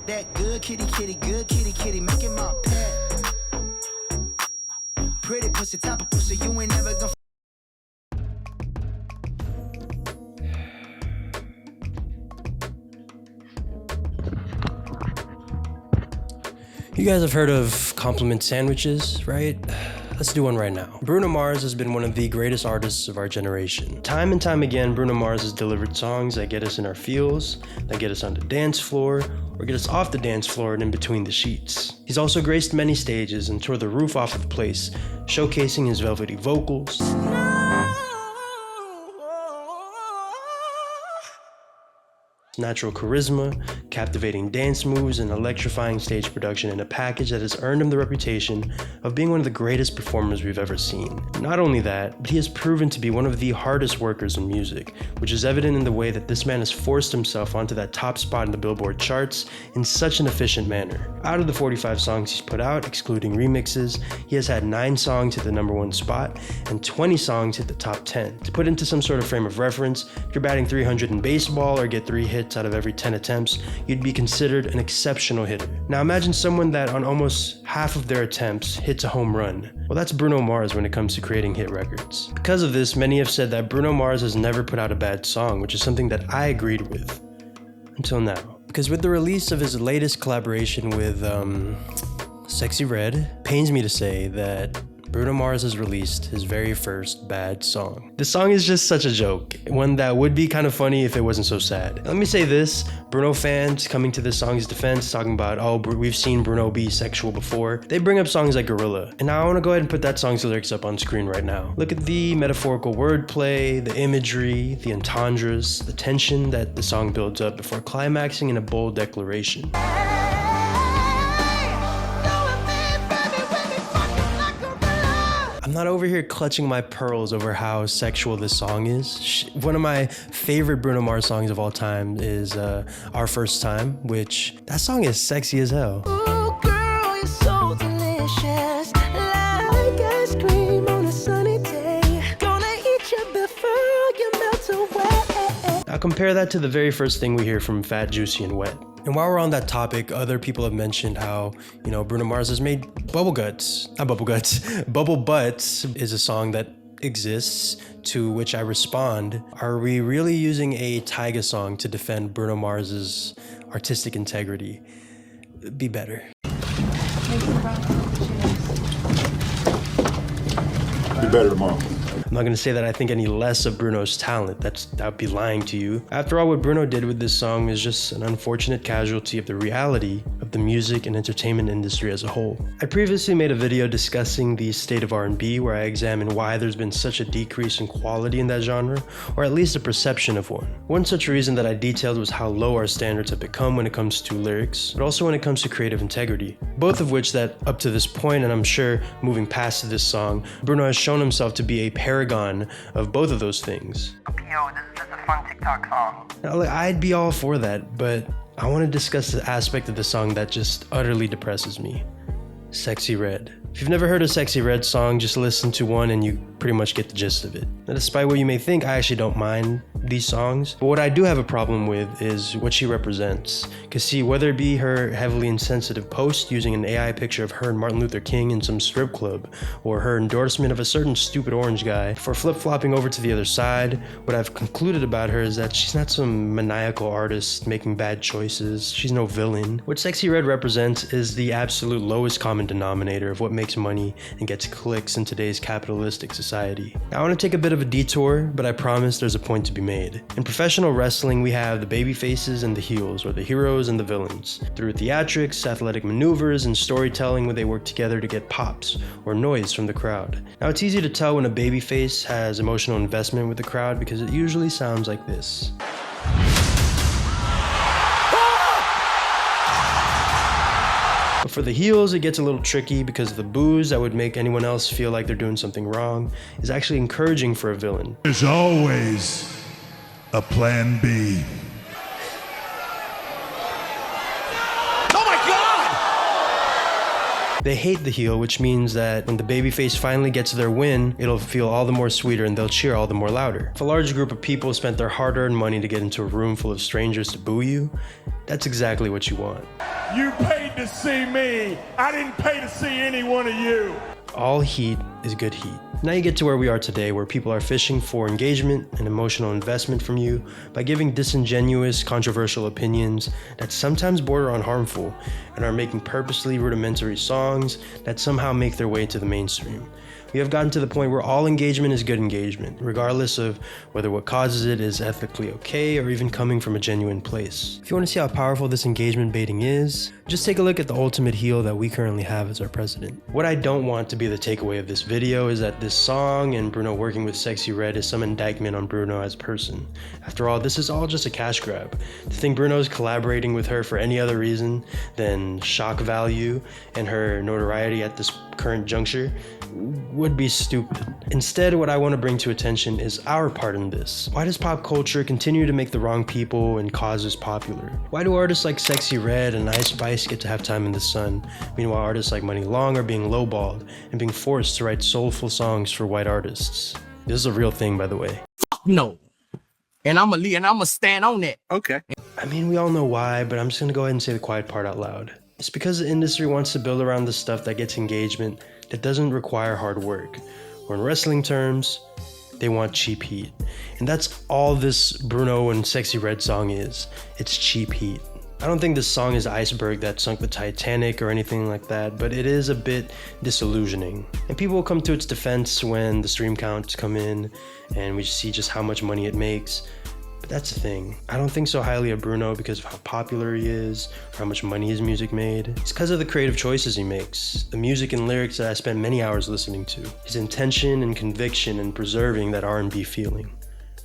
that good kitty, kitty, making my pet. Pretty pussy, top of pussy, you ain't never gonna. You guys have heard of compliment sandwiches, right? Let's do one right now. Bruno Mars has been one of the greatest artists of our generation. Time and time again, Bruno Mars has delivered songs that get us in our feels, that get us on the dance floor, or get us off the dance floor and in between the sheets. He's also graced many stages and tore the roof off of the place, showcasing his velvety vocals, natural charisma, captivating dance moves, and electrifying stage production in a package that has earned him the reputation of being one of the greatest performers we've ever seen. Not only that, but he has proven to be one of the hardest workers in music, which is evident in the way that this man has forced himself onto that top spot in the Billboard charts in such an efficient manner. Out of the 45 songs he's put out, excluding remixes, he has had 9 songs hit the #1 spot and 20 songs hit the top 10. To put into some sort of frame of reference, if you're batting 300 in baseball or get 3 hits out of every 10 attempts, you'd be considered an exceptional hitter. Now imagine someone that on almost half of their attempts hits a home run. Well, that's Bruno Mars when it comes to creating hit records. Because of this, many have said that Bruno Mars has never put out a bad song, which is something that I agreed with. Until now. Because with the release of his latest collaboration with Sexy Red, pains me to say that Bruno Mars has released his very first bad song. The song is just such a joke, one that would be kind of funny if it wasn't so sad. Let me say this, Bruno fans coming to this song's defense, talking about, oh, we've seen Bruno be sexual before. They bring up songs like Gorilla, and now I want to go ahead and put that song's lyrics up on screen right now. Look at the metaphorical wordplay, the imagery, the entendres, the tension that the song builds up before climaxing in a bold declaration. I'm not over here clutching my pearls over how sexual this song is. One of my favorite Bruno Mars songs of all time is Our First Time, which that song is sexy as hell. Ooh, girl, you're so delicious, like ice cream on a sunny day. Gonna eat you before you melt away. Now compare that to the very first thing we hear from Fat, Juicy, and Wet. And while we're on that topic, other people have mentioned how, Bruno Mars has made Bubble Butts is a song that exists, to which I respond, are we really using a Tyga song to defend Bruno Mars's artistic integrity? Be better. Be better tomorrow. I'm not going to say that I think any less of Bruno's talent. That would be lying to you. After all, what Bruno did with this song is just an unfortunate casualty of the reality of the music and entertainment industry as a whole. I previously made a video discussing the state of R&B, where I examined why there's been such a decrease in quality in that genre, or at least a perception of one. One such reason that I detailed was how low our standards have become when it comes to lyrics, but also when it comes to creative integrity. Both of which that up to this point, and I'm sure moving past this song, Bruno has shown himself to be a paragon of both of those things. Yo, this is just a fun TikTok song. Now, I'd be all for that, but I want to discuss the aspect of the song that just utterly depresses me. Sexy Red. If you've never heard a Sexy Red song, just listen to one and you pretty much get the gist of it. Now, despite what you may think, I actually don't mind these songs, but what I do have a problem with is what she represents. Cause see, whether it be her heavily insensitive post using an AI picture of her and Martin Luther King in some strip club, or her endorsement of a certain stupid orange guy, for flip-flopping over to the other side, what I've concluded about her is that she's not some maniacal artist making bad choices. She's no villain. What Sexy Red represents is the absolute lowest common denominator of what makes money and gets clicks in today's capitalistic society. Now, I want to take a bit of a detour, but I promise there's a point to be made. In professional wrestling, we have the baby faces and the heels, or the heroes and the villains. Through theatrics, athletic maneuvers, and storytelling, where they work together to get pops or noise from the crowd. Now, it's easy to tell when a baby face has emotional investment with the crowd because it usually sounds like this. But for the heels, it gets a little tricky because the boos that would make anyone else feel like they're doing something wrong is actually encouraging for a villain. There's always a plan B. Oh my God! They hate the heel, which means that when the babyface finally gets their win, it'll feel all the more sweeter and they'll cheer all the more louder. If a large group of people spent their hard-earned money to get into a room full of strangers to boo you, that's exactly what you want. You paid to see me. I didn't pay to see any one of you. All heat is good heat. Now you get to where we are today, where people are fishing for engagement and emotional investment from you by giving disingenuous, controversial opinions that sometimes border on harmful and are making purposely rudimentary songs that somehow make their way to the mainstream. We have gotten to the point where all engagement is good engagement, regardless of whether what causes it is ethically okay or even coming from a genuine place. If you want to see how powerful this engagement baiting is, just take a look at the ultimate heel that we currently have as our president. What I don't want to be the takeaway of this video is that this song and Bruno working with Sexy Red is some indictment on Bruno as a person. After all, this is all just a cash grab. To think Bruno is collaborating with her for any other reason than shock value and her notoriety at this current juncture would be stupid. Instead, what I want to bring to attention is our part in this. Why does pop culture continue to make the wrong people and causes popular? Why do artists like Sexy Red and Ice Spice get to have time in the sun? Meanwhile, artists like Money Long are being lowballed and being forced to write soulful songs for white artists. This is a real thing, by the way. No. And I'ma stand on that. Okay. I mean, we all know why, but I'm just gonna go ahead and say the quiet part out loud. It's because the industry wants to build around the stuff that gets engagement that doesn't require hard work. Or in wrestling terms, they want cheap heat. And that's all this Bruno and Sexy Red song is. It's cheap heat. I don't think this song is the iceberg that sunk the Titanic or anything like that, but it is a bit disillusioning. And people will come to its defense when the stream counts come in and we see just how much money it makes. But that's the thing. I don't think so highly of Bruno because of how popular he is, or how much money his music made. It's because of the creative choices he makes, the music and lyrics that I spent many hours listening to, his intention and conviction in preserving that R&B feeling,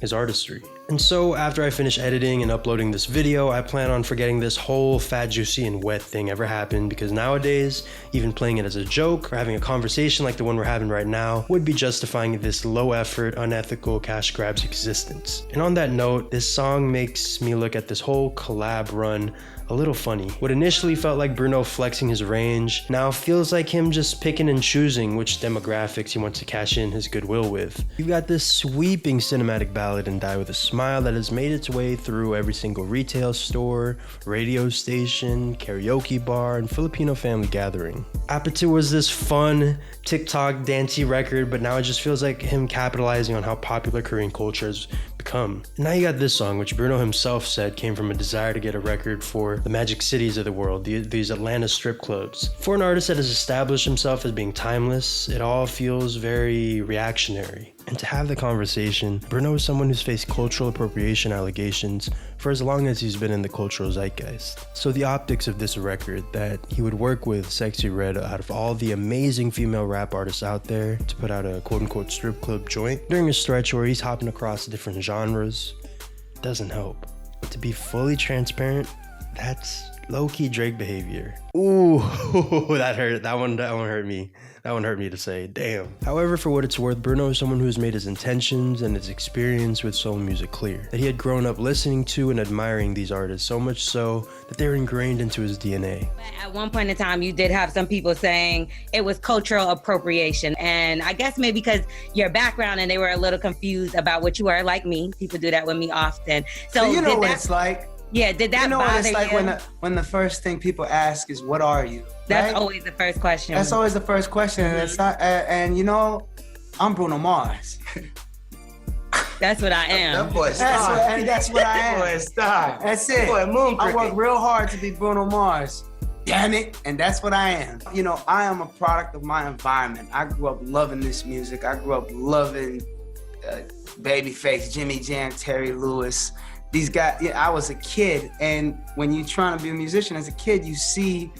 his artistry. And so after I finish editing and uploading this video, I plan on forgetting this whole fat, juicy, and wet thing ever happened, because nowadays, even playing it as a joke or having a conversation like the one we're having right now would be justifying this low effort, unethical cash grab's existence. And on that note, this song makes me look at this whole collab run a little funny. What initially felt like Bruno flexing his range now feels like him just picking and choosing which demographics he wants to cash in his goodwill with. You've got this sweeping cinematic ballad in Die With a Smile that has made its way through every single retail store, radio station, karaoke bar, and Filipino family gathering. Apatu was this fun TikTok dancey record, but now it just feels like him capitalizing on how popular Korean culture has become. And now you got this song, which Bruno himself said came from a desire to get a record for the magic cities of the world, these Atlanta strip clubs. For an artist that has established himself as being timeless, it all feels very reactionary. And to have the conversation, Bruno is someone who's faced cultural appropriation allegations for as long as he's been in the cultural zeitgeist. So the optics of this record, that he would work with Sexy Red out of all the amazing female rap artists out there to put out a quote-unquote strip club joint during a stretch where he's hopping across different genres, doesn't help. To be fully transparent, that's low-key Drake behavior. Ooh, that hurt. That one hurt me. That one hurt me to say, damn. However, for what it's worth, Bruno is someone who has made his intentions and his experience with soul music clear. That he had grown up listening to and admiring these artists, so much so that they were ingrained into his DNA. At one point in time, you did have some people saying it was cultural appropriation. And I guess maybe because your background and they were a little confused about what you are, like me. People do that with me often. So you know what it's like. Yeah, did that bother you? You know what it's like when the first thing people ask is, what are you? That's right? always the first question. That's always the first question. And it's not, and you know, I'm Bruno Mars. That's what I am. That boy star. That's what I am. That boy star. That's it. Boy, moon I cricket. work real hard to be Bruno Mars. Damn it. And that's what I am. You know, I am a product of my environment. I grew up loving this music. I grew up loving Babyface, Jimmy Jam, Terry Lewis. These guys, yeah, I was a kid, and when you're trying to be a musician as a kid, you see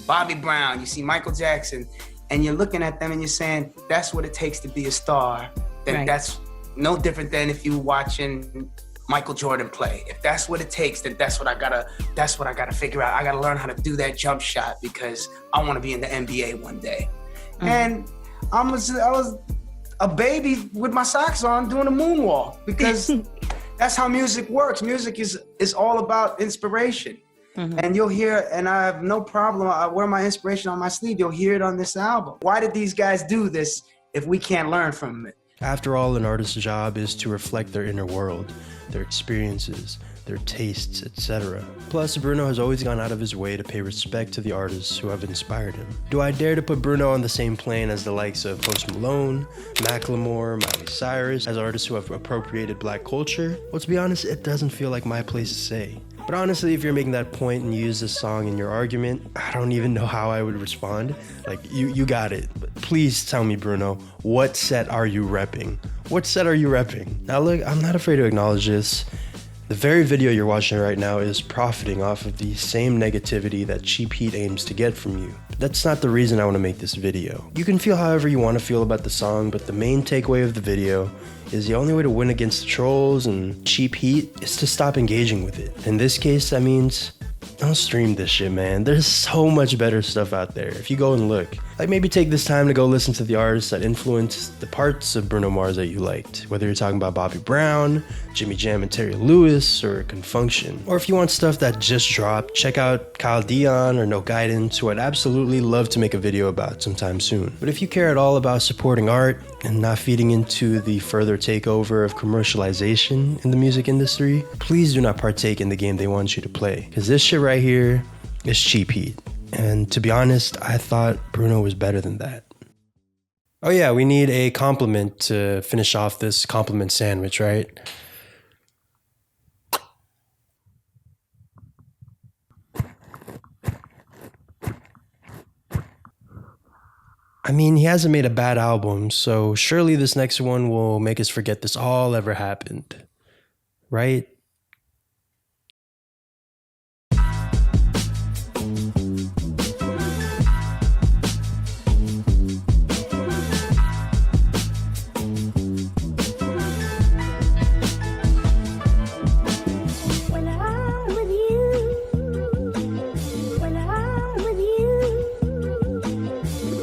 Bobby Brown, you see Michael Jackson, and you're looking at them and you're saying, that's what it takes to be a star. Then Right. That's no different than if you're watching Michael Jordan play. If that's what it takes, then that's what I gotta figure out. I gotta learn how to do that jump shot because I wanna be in the NBA one day. Mm-hmm. And I was a baby with my socks on doing a moonwalk because that's how music works. Music is all about inspiration. Mm-hmm. And you'll hear, and I have no problem, I wear my inspiration on my sleeve, you'll hear it on this album. Why did these guys do this if we can't learn from it? After all, an artist's job is to reflect their inner world, their experiences, their tastes, etc. Plus, Bruno has always gone out of his way to pay respect to the artists who have inspired him. Do I dare to put Bruno on the same plane as the likes of Post Malone, Macklemore, Miley Cyrus, as artists who have appropriated black culture? Well, to be honest, it doesn't feel like my place to say. But honestly, if you're making that point and you use this song in your argument, I don't even know how I would respond. Like, you got it. But please tell me, Bruno, what set are you repping? What set are you repping? Now look, I'm not afraid to acknowledge this. The very video you're watching right now is profiting off of the same negativity that Cheap Heat aims to get from you. But that's not the reason I want to make this video. You can feel however you want to feel about the song, but the main takeaway of the video is the only way to win against the trolls and Cheap Heat is to stop engaging with it. In this case, that means don't stream this shit, man. There's so much better stuff out there if you go and look. Like, maybe take this time to go listen to the artists that influenced the parts of Bruno Mars that you liked. Whether you're talking about Bobby Brown, Jimmy Jam and Terry Lewis, or Confunction. Or if you want stuff that just dropped, check out Kyle Dion or No Guidance, who I'd absolutely love to make a video about sometime soon. But if you care at all about supporting art and not feeding into the further takeover of commercialization in the music industry, please do not partake in the game they want you to play. Because this shit right here is Cheap Heat. And to be honest, I thought Bruno was better than that. Oh yeah, we need a compliment to finish off this compliment sandwich, right? I mean, he hasn't made a bad album, so surely this next one will make us forget this all ever happened. Right?